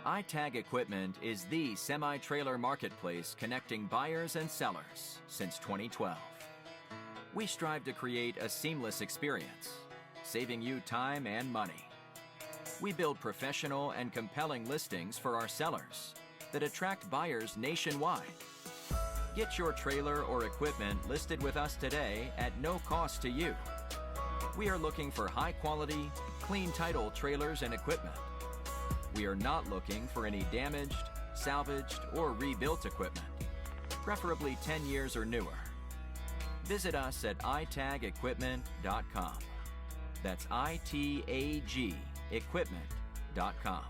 iTag Equipment is the semi-trailer marketplace connecting buyers and sellers since 2012. We strive to create a seamless experience, saving you time and money. We build professional and compelling listings for our sellers that attract buyers nationwide. Get your trailer or equipment listed with us today at no cost to you. We are looking for high-quality, clean title trailers and equipment. We are not looking for any damaged, salvaged, or rebuilt equipment, preferably 10 years or newer. Visit us at itagequipment.com. That's ITAG equipment.com.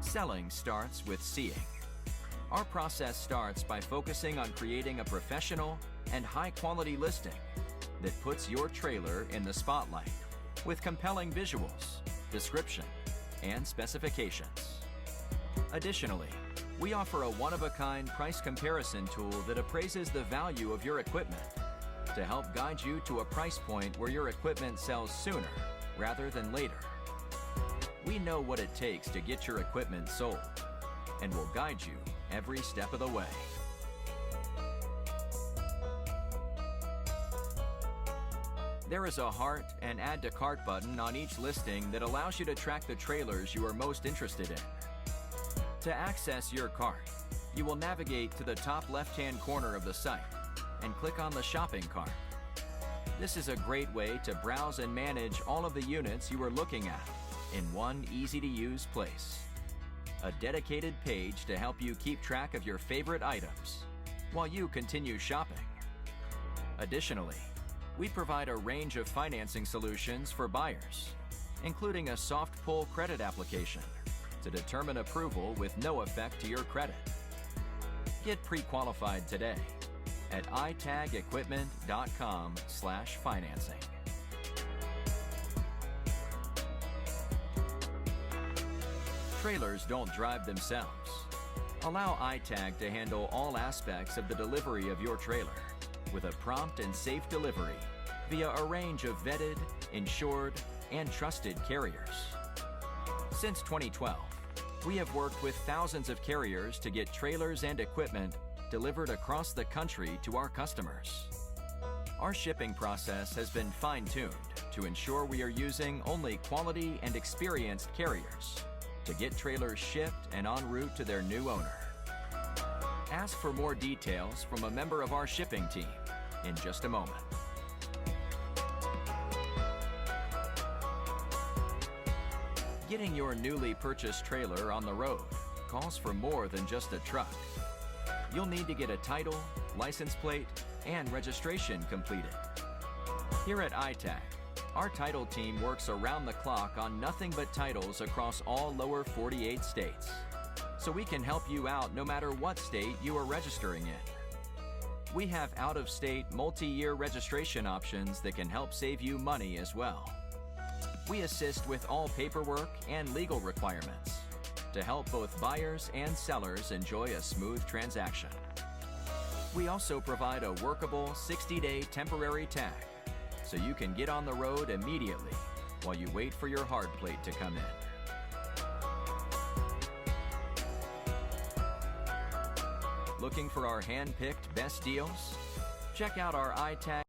Selling starts with seeing. Our process starts by focusing on creating a professional and high-quality listing that puts your trailer in the spotlight with compelling visuals, description, and specifications. Additionally, we offer a one-of-a-kind price comparison tool that appraises the value of your equipment to help guide you to a price point where your equipment sells sooner rather than later. We know what it takes to get your equipment sold and will guide you every step of the way. There is a heart and add to cart button on each listing that allows you to track the trailers you are most interested in. To access your cart, you will navigate to the top left-hand corner of the site and click on the shopping cart. This is a great way to browse and manage all of the units you are looking at in one easy-to-use place. A dedicated page to help you keep track of your favorite items while you continue shopping. Additionally, we provide a range of financing solutions for buyers, including a soft pull credit application to determine approval with no effect to your credit. Get pre-qualified today at itagequipment.com/financing. Trailers don't drive themselves. Allow iTag to handle all aspects of the delivery of your trailer with a prompt and safe delivery via a range of vetted, insured, and trusted carriers. Since 2012, we have worked with thousands of carriers to get trailers and equipment delivered across the country to our customers. Our shipping process has been fine-tuned to ensure we are using only quality and experienced carriers to get trailers shipped and en route to their new owner. Ask for more details from a member of our shipping team in just a moment. Getting your newly purchased trailer on the road calls for more than just a truck. You'll need to get a title, license plate, and registration completed. Here at iTag, our title team works around the clock on nothing but titles across all lower 48 states, so we can help you out no matter what state you are registering in. We have out-of-state multi-year registration options that can help save you money as well. We assist with all paperwork and legal requirements to help both buyers and sellers enjoy a smooth transaction. We also provide a workable 60-day temporary tag so you can get on the road immediately while you wait for your hard plate to come in. Looking for our hand-picked best deals? Check out our iTag